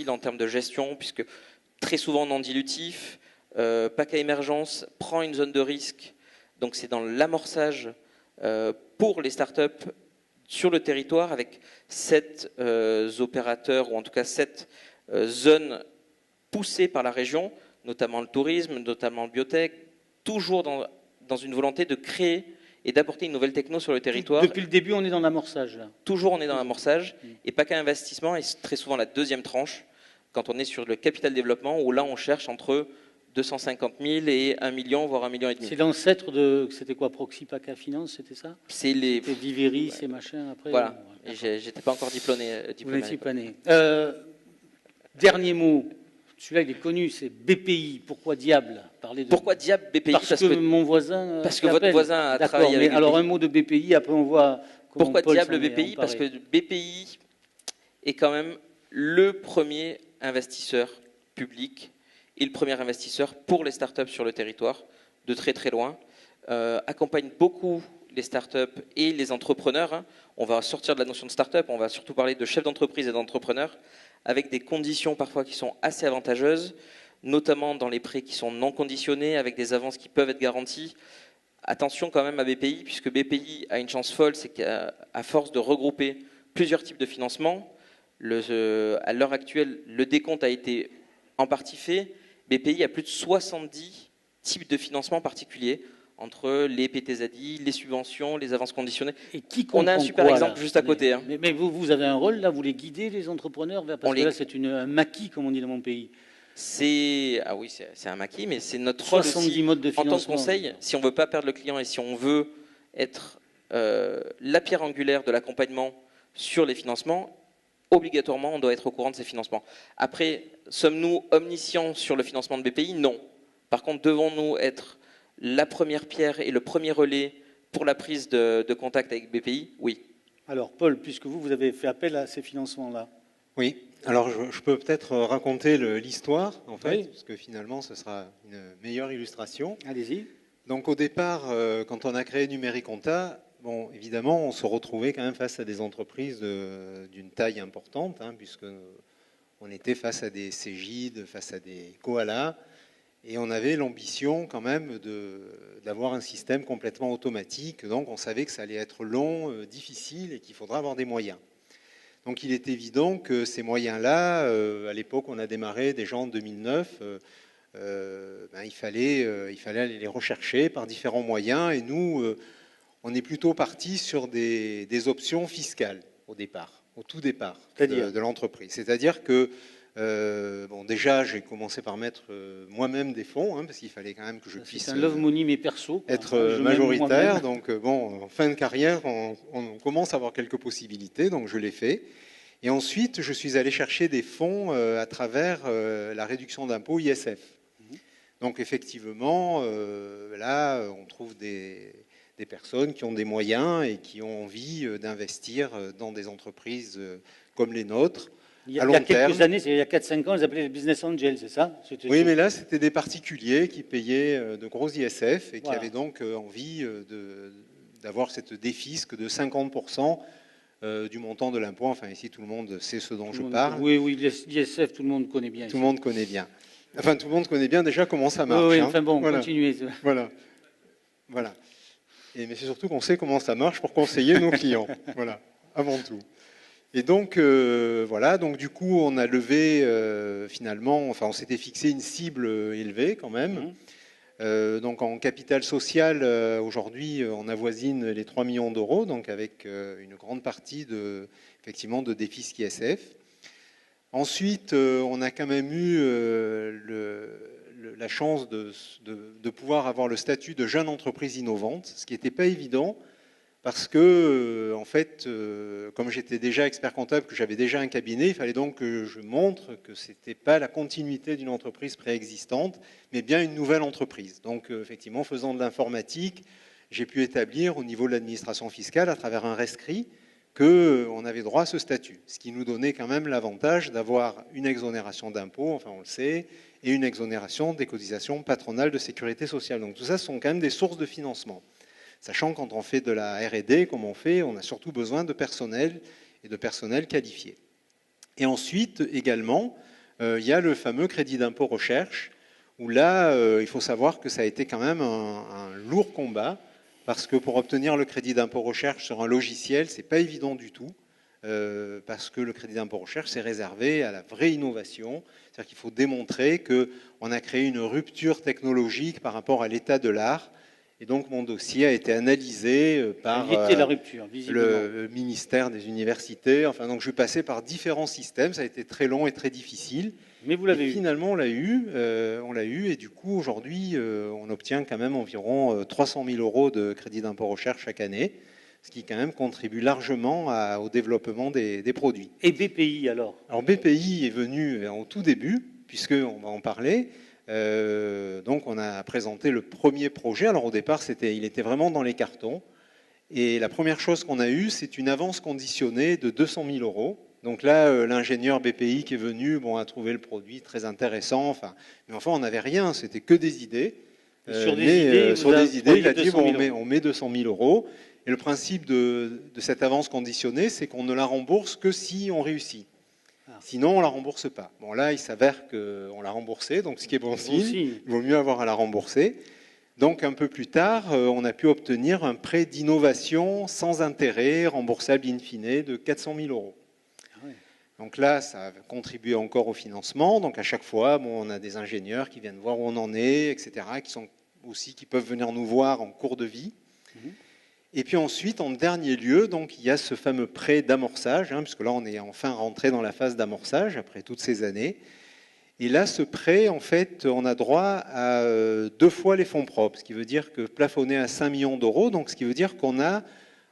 facile en termes de gestion, puisque très souvent non dilutif, PACA Émergence prend une zone de risque, donc c'est dans l'amorçage pour les startups sur le territoire, avec 7 opérateurs, ou en tout cas 7 zones poussées par la région, notamment le tourisme, notamment le biotech, toujours dans une volonté de créer et d'apporter une nouvelle techno sur le territoire. Depuis le début, on est dans l'amorçage, là. Toujours, on est dans l'amorçage. Et PACA Investissement est très souvent la deuxième tranche, quand on est sur le capital développement, où là, on cherche entre 250 000 et 1 million, voire 1,5 million. C'est l'ancêtre de... C'était quoi, Proxy PACA Finance, c'était ça? C'est les... C'était Viveris et machin, après. Voilà. Et j'étais pas encore diplômé. Vous n'étiez pas né. Dernier mot. Celui-là, il est connu, c'est BPI. Pourquoi diable parler de... Pourquoi diable BPI? Parce que mon voisin... Parce que votre voisin a travaillé avec BPI. Alors, un mot de BPI, après on voit... Pourquoi diable BPI? Parce que BPI est quand même le premier investisseur public et le premier investisseur pour les startups sur le territoire, de très très loin. Accompagne beaucoup les startups et les entrepreneurs. Hein. On va sortir de la notion de startup, on va surtout parler de chefs d'entreprise et d'entrepreneurs, avec des conditions parfois qui sont assez avantageuses, notamment dans les prêts qui sont non conditionnés, avec des avances qui peuvent être garanties. Attention quand même à BPI, puisque BPI a une chance folle, c'est qu'à force de regrouper plusieurs types de financement, à l'heure actuelle, le décompte a été en partie fait. BPI a plus de 70 types de financements particuliers, entre les PTZI, les subventions, les avances conditionnées. Et qui on a un super exemple là, juste à côté. Hein. Mais vous avez un rôle là, vous les guidez, les entrepreneurs, parce que là c'est un maquis, comme on dit dans mon pays. Ah oui, c'est un maquis, mais c'est notre rôle aussi modes de en tant que conseil. Si on ne veut pas perdre le client et si on veut être la pierre angulaire de l'accompagnement sur les financements, obligatoirement, on doit être au courant de ces financements. Après, sommes-nous omniscients sur le financement de BPI? Non. Par contre, devons-nous être la première pierre et le premier relais pour la prise de contact avec BPI? Oui. Alors, Paul, puisque vous avez fait appel à ces financements-là. Oui. Alors, je peux peut-être raconter l'histoire, en fait, parce que finalement, ce sera une meilleure illustration. Allez-y. Donc, au départ, quand on a créé Numériconta, bon, évidemment, on se retrouvait quand même face à des entreprises d'une taille importante, hein, puisque on était face à des Cégide, face à des Koala, et on avait l'ambition quand même d'avoir un système complètement automatique. Donc, on savait que ça allait être long, difficile, et qu'il faudra avoir des moyens. Donc, il est évident que ces moyens-là, à l'époque, on a démarré déjà en 2009. Il fallait aller les rechercher par différents moyens, et nous, on est plutôt parti sur des options fiscales au départ, au tout départ de l'entreprise. C'est-à-dire que, déjà, j'ai commencé par mettre moi-même des fonds, hein, parce qu'il fallait quand même que je puisse un love money, mais perso, être majoritaire. Donc, en fin de carrière, on commence à avoir quelques possibilités, donc je l'ai fait. Et ensuite, je suis allé chercher des fonds à travers la réduction d'impôt ISF. Donc, effectivement, là, on trouve des personnes qui ont des moyens et qui ont envie d'investir dans des entreprises comme les nôtres. Il y a quelques années, il y a 4-5 ans, ils appelaient les business angels, c'est ça? Oui, mais là, c'était des particuliers qui payaient de gros ISF et qui avaient donc envie d'avoir cette défisque de 50% du montant de l'impôt. Enfin, ici, tout le monde sait ce dont je parle. Oui, l'ISF, tout le monde connaît bien. Tout le monde connaît bien. Enfin, tout le monde connaît bien déjà comment ça marche. Oui, enfin bon, voilà. Continuez. Voilà. Mais c'est surtout qu'on sait comment ça marche pour conseiller nos clients. Voilà, avant tout. Et donc, voilà, donc du coup, on a levé finalement, enfin, on s'était fixé une cible élevée quand même. Donc, en capital social, aujourd'hui, on avoisine les 3 millions d'euros, donc avec une grande partie effectivement, de déficit ISF. Ensuite, on a quand même eu la chance de pouvoir avoir le statut de jeune entreprise innovante, ce qui n'était pas évident. Parce que, en fait, comme j'étais déjà expert comptable, que j'avais déjà un cabinet, il fallait donc que je montre que ce n'était pas la continuité d'une entreprise préexistante, mais bien une nouvelle entreprise. Donc, effectivement, faisant de l'informatique, j'ai pu établir au niveau de l'administration fiscale, à travers un rescrit, qu'on avait droit à ce statut. Ce qui nous donnait quand même l'avantage d'avoir une exonération d'impôts, enfin on le sait, et une exonération des cotisations patronales de sécurité sociale. Donc, tout ça, ce sont quand même des sources de financement. Sachant que quand on fait de la R&D, comme on fait, on a surtout besoin de personnel et de personnel qualifié. Et ensuite, également, il y a le fameux crédit d'impôt recherche, où là, il faut savoir que ça a été quand même un lourd combat, parce que pour obtenir le crédit d'impôt recherche sur un logiciel, c'est pas évident du tout, parce que le crédit d'impôt recherche, c'est réservé à la vraie innovation. C'est-à-dire qu'il faut démontrer qu'on a créé une rupture technologique par rapport à l'état de l'art. Et donc mon dossier a été analysé par la rupture, le ministère des universités. Enfin, donc je suis passé par différents systèmes. Ça a été très long et très difficile. Mais vous l'avez eu. Finalement, on l'a eu. Et du coup, aujourd'hui, on obtient quand même environ 300 000 euros de crédit d'impôt recherche chaque année, ce qui quand même contribue largement au développement des produits. Et BPI alors? Alors BPI est venu au tout début, puisqu'on va en parler. Donc on a présenté le premier projet. Alors au départ, il était vraiment dans les cartons. Et la première chose qu'on a eue, c'est une avance conditionnée de 200 000 euros. Donc là, l'ingénieur BPI qui est venu a trouvé le produit très intéressant. Mais enfin, on n'avait rien, c'était que des idées. Sur des idées, il a dit on met 200 000 euros. Et le principe de cette avance conditionnée, c'est qu'on ne la rembourse que si on réussit. Sinon, on ne la rembourse pas. Bon, là, il s'avère qu'on l'a remboursé, donc ce qui est bon signe. Il vaut mieux avoir à la rembourser. Donc, un peu plus tard, on a pu obtenir un prêt d'innovation sans intérêt, remboursable in fine, de 400 000 euros. Donc là, ça a contribué encore au financement. Donc à chaque fois, on a des ingénieurs qui viennent voir où on en est, etc., qui peuvent venir nous voir en cours de vie. Et puis ensuite, en dernier lieu, donc, il y a ce fameux prêt d'amorçage, puisque là, on est enfin rentré dans la phase d'amorçage après toutes ces années. Et là, ce prêt, en fait, on a droit à 2 fois les fonds propres, ce qui veut dire que plafonné à 5 millions d'euros, donc ce qui veut dire qu'on a,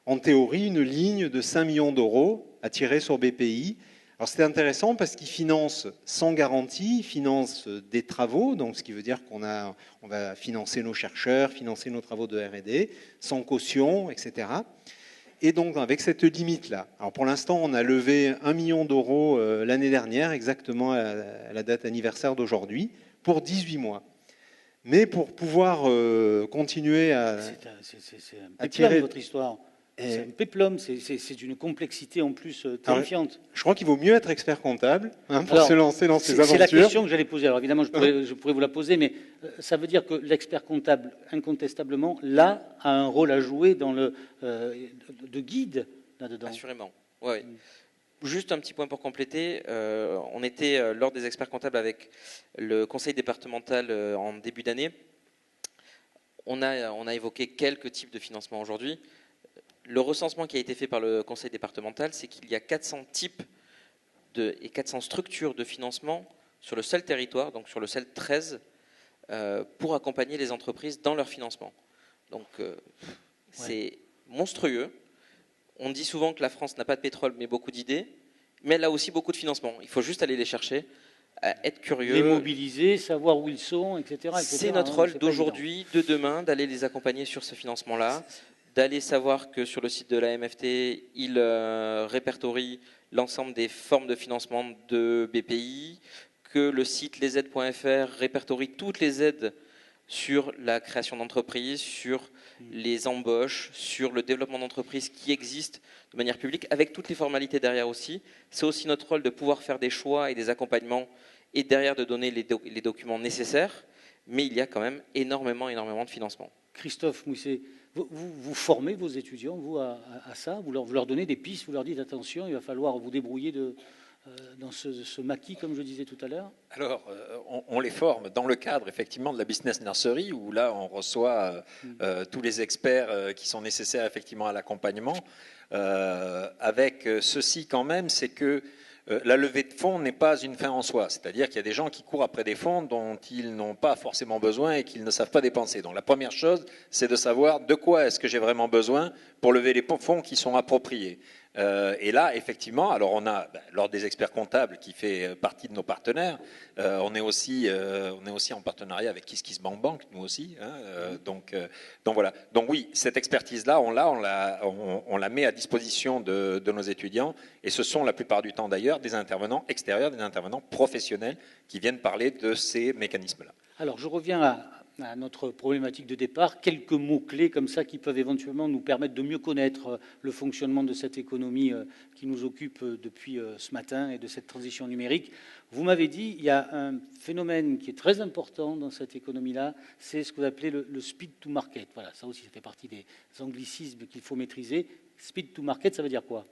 en théorie, une ligne de 5 millions d'euros à tirer sur BPI. Alors c'est intéressant parce qu'il finance sans garantie, il finance des travaux, donc ce qui veut dire qu'on va financer nos chercheurs, financer nos travaux de R&D, sans caution, etc. Et donc avec cette limite-là. Alors pour l'instant, on a levé 1 million d'euros l'année dernière, exactement à la date anniversaire d'aujourd'hui, pour 18 mois. Mais pour pouvoir continuer à... C'est un tirer votre histoire. C'est un péplum, c'est d'une complexité en plus terrifiante. Alors, je crois qu'il vaut mieux être expert comptable pour se lancer dans ces aventures. C'est la question que j'allais poser. Alors évidemment, je pourrais vous la poser, mais ça veut dire que l'expert comptable, incontestablement, là, a un rôle à jouer dans de guide là-dedans. Assurément, oui. Juste un petit point pour compléter. On était lors des experts comptables avec le conseil départemental en début d'année. On a évoqué quelques types de financement aujourd'hui. Le recensement qui a été fait par le conseil départemental, c'est qu'il y a 400 types et 400 structures de financement sur le seul territoire, donc sur le seul 13, pour accompagner les entreprises dans leur financement. Donc c'est monstrueux. On dit souvent que la France n'a pas de pétrole, mais beaucoup d'idées, mais elle a aussi beaucoup de financement. Il faut juste aller les chercher, être curieux. Les mobiliser, savoir où ils sont, etc. C'est notre rôle d'aujourd'hui, de demain, d'aller les accompagner sur ce financement-là. D'aller savoir que sur le site de la MFT, il répertorie l'ensemble des formes de financement de BPI, que le site lesaides.fr répertorie toutes les aides sur la création d'entreprises, sur les embauches, sur le développement d'entreprises qui existent de manière publique, avec toutes les formalités derrière aussi. C'est aussi notre rôle de pouvoir faire des choix et des accompagnements et derrière de donner les documents nécessaires, mais il y a quand même énormément de financement. Christophe Mousset, vous formez vos étudiants, vous, à ça, vous leur donnez des pistes, vous leur dites attention, il va falloir vous débrouiller dans ce maquis, comme je disais tout à l'heure. Alors, on les forme dans le cadre, effectivement, de la Business Nursery, où là, on reçoit tous les experts qui sont nécessaires, effectivement, à l'accompagnement. Avec ceci, quand même, c'est que la levée de fonds n'est pas une fin en soi. C'est-à-dire qu'il y a des gens qui courent après des fonds dont ils n'ont pas forcément besoin et qu'ils ne savent pas dépenser. Donc la première chose, c'est de savoir de quoi est-ce que j'ai vraiment besoin pour lever les fonds qui sont appropriés. Et là, effectivement, alors on a, lors des experts comptables qui fait partie de nos partenaires, on est aussi en partenariat avec KissKissBankBank, nous aussi. Donc voilà. Donc oui, cette expertise-là, on la met à disposition de nos étudiants, et ce sont la plupart du temps d'ailleurs des intervenants extérieurs, des intervenants professionnels qui viennent parler de ces mécanismes-là. Alors je reviens à notre problématique de départ, quelques mots-clés comme ça qui peuvent éventuellement nous permettre de mieux connaître le fonctionnement de cette économie qui nous occupe depuis ce matin et de cette transition numérique. Vous m'avez dit, il y a un phénomène qui est très important dans cette économie-là, c'est ce que vous appelez le speed to market. Voilà, ça aussi, ça fait partie des anglicismes qu'il faut maîtriser. Speed to market, ça veut dire quoi?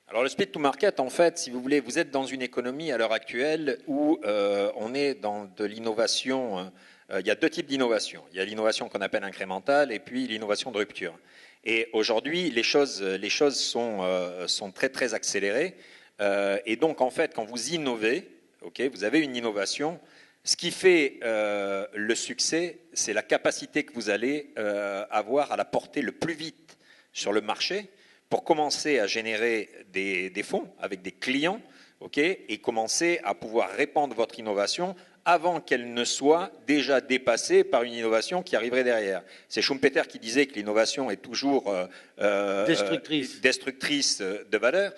Alors le speed to market, en fait, si vous voulez, vous êtes dans une économie à l'heure actuelle où on est dans de l'innovation. Il y a deux types d'innovation. Il y a l'innovation qu'on appelle incrémentale et puis l'innovation de rupture. Et aujourd'hui, les choses sont très très accélérées. Et donc en fait, quand vous innovez, vous avez une innovation. Ce qui fait le succès, c'est la capacité que vous allez avoir à la porter le plus vite sur le marché pour commencer à générer des fonds avec des clients, et commencer à pouvoir répandre votre innovation avant qu'elle ne soit déjà dépassée par une innovation qui arriverait derrière. C'est Schumpeter qui disait que l'innovation est toujours destructrice de valeur.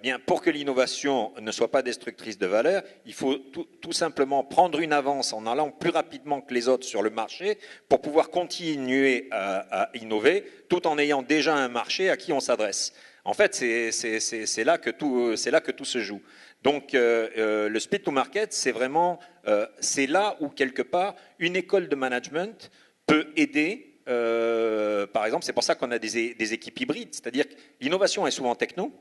Bien, pour que l'innovation ne soit pas destructrice de valeur, il faut tout simplement prendre une avance en allant plus rapidement que les autres sur le marché pour pouvoir continuer à innover tout en ayant déjà un marché à qui on s'adresse. En fait, c'est là que tout se joue. Donc, le speed to market, c'est vraiment, c'est là où quelque part une école de management peut aider. Par exemple, c'est pour ça qu'on a des équipes hybrides, c'est-à-dire que l'innovation est souvent techno,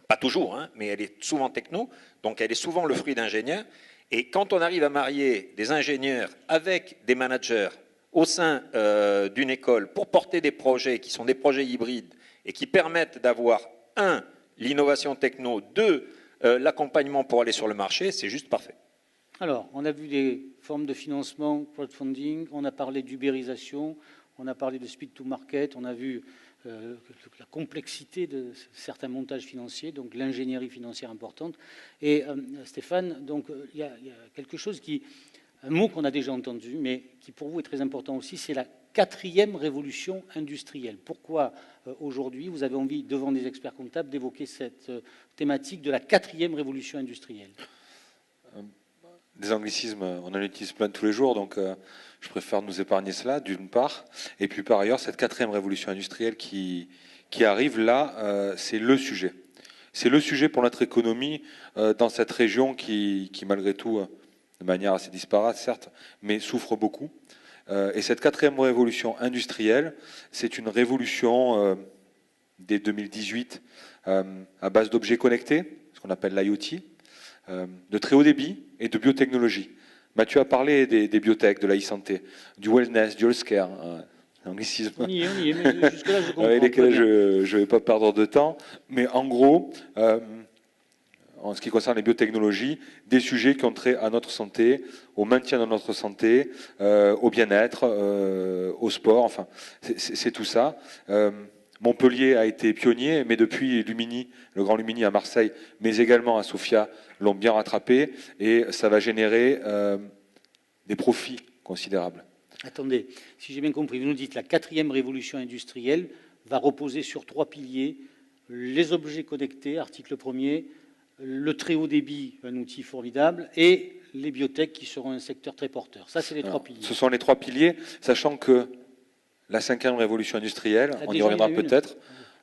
pas toujours, hein, mais elle est souvent techno, donc elle est souvent le fruit d'ingénieurs. Et quand on arrive à marier des ingénieurs avec des managers au sein d'une école pour porter des projets qui sont des projets hybrides et qui permettent d'avoir, un, l'innovation techno, deux, l'accompagnement pour aller sur le marché, c'est juste parfait. Alors, on a vu des formes de financement, crowdfunding, on a parlé d'ubérisation, on a parlé de speed to market, on a vu la complexité de certains montages financiers, donc l'ingénierie financière importante. Et Stéphane, donc il y a quelque chose un mot qu'on a déjà entendu, mais qui pour vous est très important aussi, c'est la 4e révolution industrielle. Pourquoi aujourd'hui vous avez envie, devant des experts comptables, d'évoquer cette thématique de la 4e révolution industrielle? Des anglicismes, on en utilise plein tous les jours, donc je préfère nous épargner cela, d'une part. Et puis par ailleurs, cette 4e révolution industrielle qui arrive là, c'est le sujet. C'est le sujet pour notre économie dans cette région qui malgré tout, de manière assez disparate, certes, mais souffre beaucoup. Et cette 4e révolution industrielle, c'est une révolution dès 2018 à base d'objets connectés, ce qu'on appelle l'IoT, de très haut débit et de biotechnologie. Mathieu a parlé des biotech, de l'e-santé, du wellness, du healthcare, anglicisme. On y est, mais jusque-là je comprends. Avec lesquels je ne vais pas perdre de temps. Mais en gros, en ce qui concerne les biotechnologies, des sujets qui ont trait à notre santé, au maintien de notre santé, au bien-être, au sport, enfin, c'est tout ça. Montpellier a été pionnier, mais depuis Lumini, le Grand Lumini à Marseille, mais également à Sofia, l'ont bien rattrapé, et ça va générer des profits considérables. Attendez, si j'ai bien compris, vous nous dites que la 4e révolution industrielle va reposer sur 3 piliers, les objets connectés, article 1er, le très haut débit, un outil formidable, et les biotech qui seront un secteur très porteur. Ça, c'est les 3 piliers. Ce sont les 3 piliers, sachant que la 5e révolution industrielle, on y reviendra peut-être,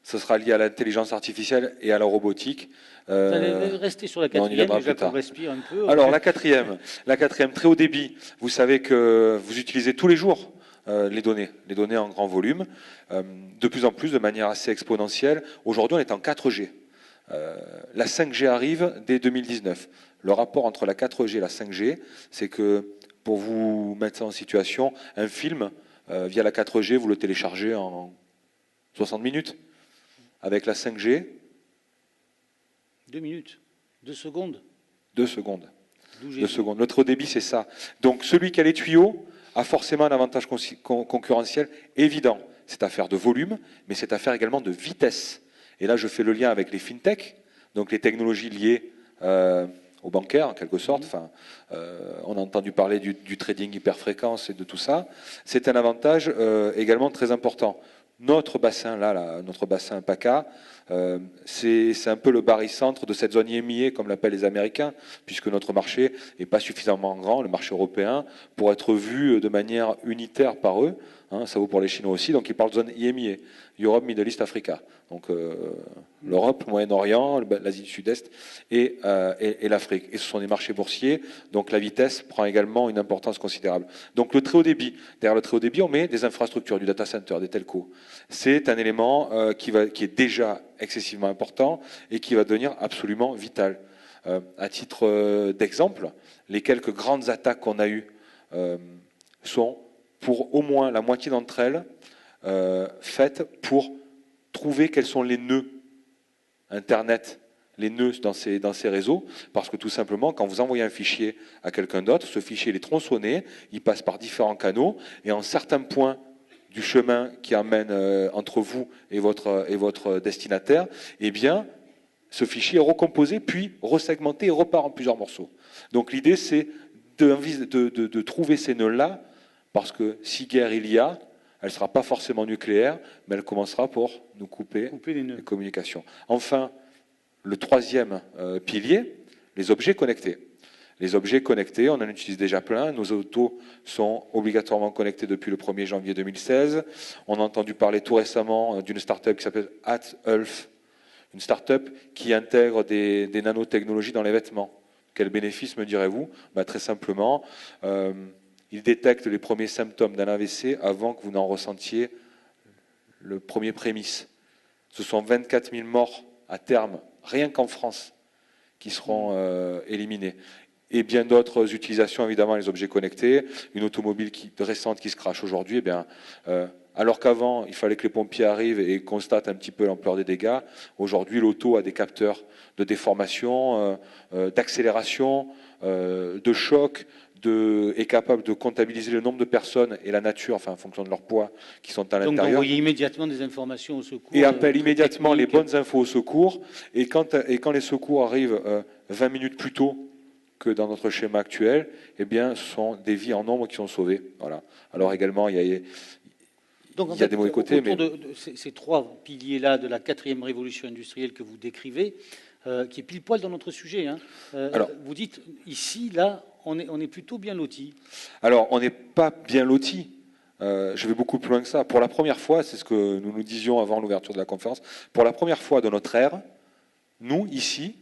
ce sera lié à l'intelligence artificielle et à la robotique. Vous allez rester sur la 4e, déjà qu'on respire un peu. Alors, la 4e, très haut débit. Vous savez que vous utilisez tous les jours les données en grand volume, de plus en plus, de manière assez exponentielle. Aujourd'hui, on est en 4G. La 5G arrive dès 2019. Le rapport entre la 4G et la 5G, c'est que, pour vous mettre ça en situation, un film, via la 4G, vous le téléchargez en 60 minutes. Avec la 5G... 2 minutes, 2 secondes. 2 secondes. 2 secondes. Notre haut débit, c'est ça. Donc, celui qui a les tuyaux a forcément un avantage concurrentiel évident. C'est affaire de volume, mais c'est affaire également de vitesse. Et là, je fais le lien avec les fintech, donc les technologies liées aux bancaires, en quelque sorte. Enfin, on a entendu parler du trading hyperfréquence et de tout ça. C'est un avantage également très important. notre bassin, notre bassin PACA, c'est un peu le barycentre de cette zone IMIA, comme l'appellent les Américains, puisque notre marché n'est pas suffisamment grand, le marché européen, pour être vu de manière unitaire par eux. Hein, ça vaut pour les Chinois aussi, donc ils parlent de zone IMIA, Europe, Middle East, Africa. Donc l'Europe, le Moyen-Orient, l'Asie du Sud-Est et l'Afrique. Et ce sont des marchés boursiers, donc la vitesse prend également une importance considérable. Donc le très haut débit, derrière le très haut débit, on met des infrastructures, du data center, des telcos. C'est un élément qui est déjà excessivement important et qui va devenir absolument vital. À titre d'exemple, les quelques grandes attaques qu'on a eues sont, pour au moins la moitié d'entre elles, faites pour trouver quels sont les nœuds Internet, les nœuds dans ces réseaux, parce que tout simplement, quand vous envoyez un fichier à quelqu'un d'autre, ce fichier il est tronçonné, il passe par différents canaux, et en certains points du chemin qui amène entre vous et votre destinataire, eh bien, ce fichier est recomposé, puis resegmenté et repart en plusieurs morceaux. Donc l'idée, c'est de trouver ces nœuds-là, parce que si guerre il y a, elle ne sera pas forcément nucléaire, mais elle commencera pour nous couper les communications. Enfin, le troisième pilier, les objets connectés. Les objets connectés, on en utilise déjà plein. Nos autos sont obligatoirement connectées depuis le 1er janvier 2016. On a entendu parler tout récemment d'une start-up qui s'appelle @Elf, une start-up qui intègre des nanotechnologies dans les vêtements. Quel bénéfice, me direz-vous? Très simplement, il détecte les premiers symptômes d'un AVC avant que vous n'en ressentiez le premier prémisse. Ce sont 24 000 morts à terme, rien qu'en France, qui seront éliminés. Et bien d'autres utilisations, évidemment, les objets connectés. Une automobile récente qui se crache aujourd'hui, eh bien, alors qu'avant, il fallait que les pompiers arrivent et constatent un petit peu l'ampleur des dégâts, aujourd'hui, l'auto a des capteurs de déformation, d'accélération, de choc, est capable de comptabiliser le nombre de personnes et la nature, enfin en fonction de leur poids, qui sont à l'intérieur. Donc d'envoyer immédiatement des informations au secours. Et appelle immédiatement les bonnes infos au secours. Et quand les secours arrivent 20 minutes plus tôt que dans notre schéma actuel, eh bien, ce sont des vies en nombre qui sont sauvées. Voilà. Alors également, il y a des mauvais côtés. Autour de ces trois piliers-là de la 4e révolution industrielle que vous décrivez, qui est pile poil dans notre sujet. Hein. Alors, vous dites, ici, là, on est plutôt bien lotis. Alors, on n'est pas bien lotis. Je vais beaucoup plus loin que ça. Pour la première fois, c'est ce que nous disions avant l'ouverture de la conférence, pour la première fois de notre ère, nous, ici,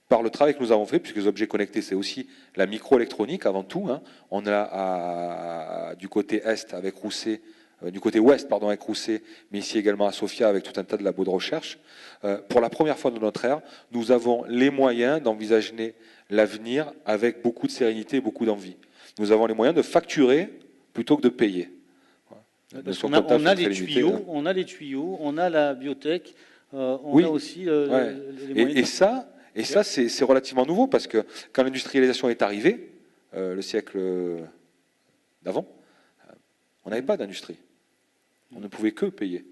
par le travail que nous avons fait, puisque les objets connectés, c'est aussi la microélectronique avant tout, hein, on a du côté est avec Rousset, du côté ouest, pardon, avec Rousset, mais ici également à Sofia avec tout un tas de labos de recherche. Pour la première fois de notre ère, nous avons les moyens d'envisager l'avenir avec beaucoup de sérénité et beaucoup d'envie. Nous avons les moyens de facturer plutôt que de payer. Parce qu'on a les tuyaux, on a les tuyaux, on a la biotech, on a aussi les moyens. Et ça, c'est relativement nouveau, parce que quand l'industrialisation est arrivée, le siècle d'avant, on n'avait pas d'industrie. On ne pouvait que payer.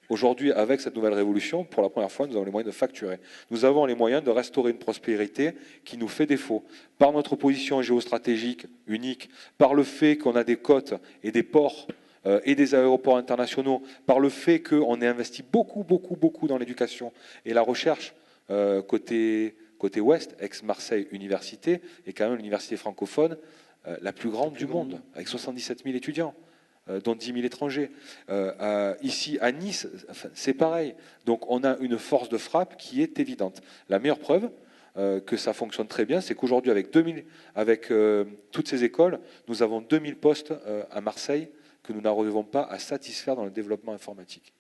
Aujourd'hui, avec cette nouvelle révolution, pour la première fois, nous avons les moyens de facturer. Nous avons les moyens de restaurer une prospérité qui nous fait défaut. Par notre position géostratégique unique, par le fait qu'on a des côtes et des ports et des aéroports internationaux, par le fait qu'on ait investi beaucoup dans l'éducation et la recherche côté ouest, ex-Marseille Université, est quand même l'université francophone la plus grande du monde, avec 77 000 étudiants. Dont 10 000 étrangers. Ici, à Nice, c'est pareil. Donc, on a une force de frappe qui est évidente. La meilleure preuve que ça fonctionne très bien, c'est qu'aujourd'hui, avec toutes ces écoles, nous avons 2000 postes à Marseille que nous n'arrivons pas à satisfaire dans le développement informatique.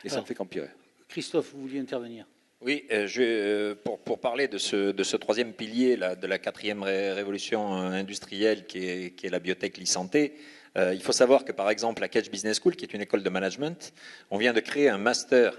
Et ça ne fait qu'empirer. Christophe, vous vouliez intervenir? Oui, pour parler de ce troisième pilier là, de la 4e révolution industrielle qui est la biotech l'e-santé, il faut savoir que, par exemple, la Catch Business School, qui est une école de management, on vient de créer un master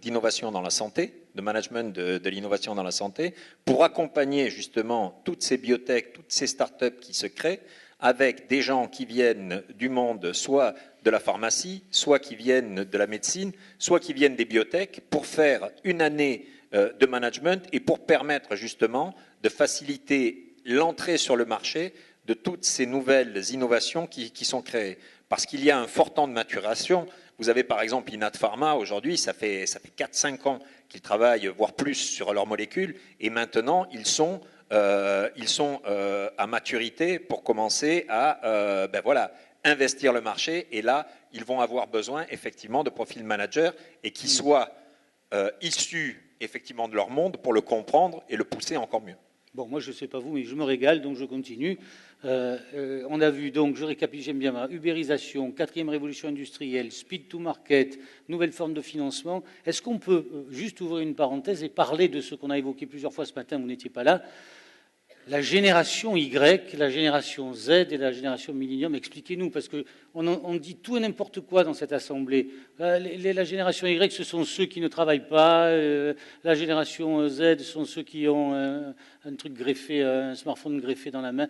d'innovation dans la santé, de management de l'innovation dans la santé, pour accompagner justement toutes ces biotech, toutes ces startups qui se créent, avec des gens qui viennent du monde, soit de la pharmacie, soit qui viennent de la médecine, soit qui viennent des biotech, pour faire une année de management et pour permettre justement de faciliter l'entrée sur le marché de toutes ces nouvelles innovations qui sont créées. parce qu'il y a un fort temps de maturation. Vous avez par exemple Inat Pharma, aujourd'hui, ça fait 4-5 ans qu'ils travaillent, voire plus, sur leurs molécules, et maintenant, ils sont à maturité pour commencer à investir le marché, et là, ils vont avoir besoin effectivement de profils managers et qui soient issus effectivement de leur monde pour le comprendre et le pousser encore mieux. Bon, moi, je ne sais pas vous, mais je me régale, donc je continue. On a vu, donc, je récapitule, j'aime bien, ubérisation, 4e révolution industrielle, speed to market, nouvelle forme de financement. Est-ce qu'on peut juste ouvrir une parenthèse et parler de ce qu'on a évoqué plusieurs fois ce matin, vous n'étiez pas là, la génération Y, la génération Z et la génération Millennium? Expliquez-nous, parce qu'on dit tout et n'importe quoi dans cette assemblée. La génération Y, ce sont ceux qui ne travaillent pas. La génération Z, ce sont ceux qui ont un truc greffé, un smartphone greffé dans la main.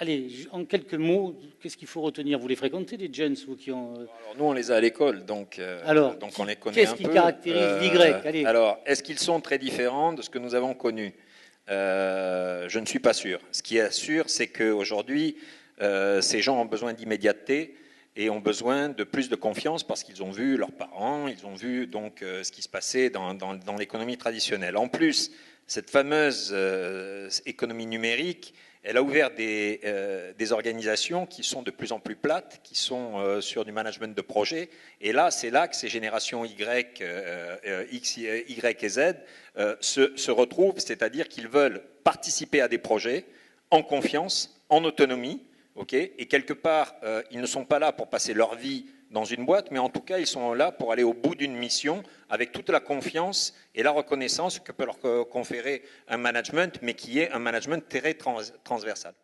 Allez, en quelques mots, qu'est-ce qu'il faut retenir? Vous les fréquentez, les jeunes, vous qui ont... Alors, nous, on les a à l'école, donc on les connaît un peu. Qu'est-ce qui caractérise l'Y? Allez. Alors, est-ce qu'ils sont très différents de ce que nous avons connu? Je ne suis pas sûr. Ce qui est sûr, c'est qu'aujourd'hui, ces gens ont besoin d'immédiateté et ont besoin de plus de confiance parce qu'ils ont vu leurs parents, ils ont vu donc ce qui se passait dans l'économie traditionnelle. En plus, cette fameuse économie numérique, elle a ouvert des organisations qui sont de plus en plus plates, qui sont sur du management de projet. Et là, c'est là que ces générations Y, X, Y et Z se retrouvent, c'est-à-dire qu'ils veulent participer à des projets en confiance, en autonomie, okay, et quelque part, ils ne sont pas là pour passer leur vie dans une boîte, mais en tout cas, ils sont là pour aller au bout d'une mission avec toute la confiance et la reconnaissance que peut leur conférer un management, mais qui est un management très transversal.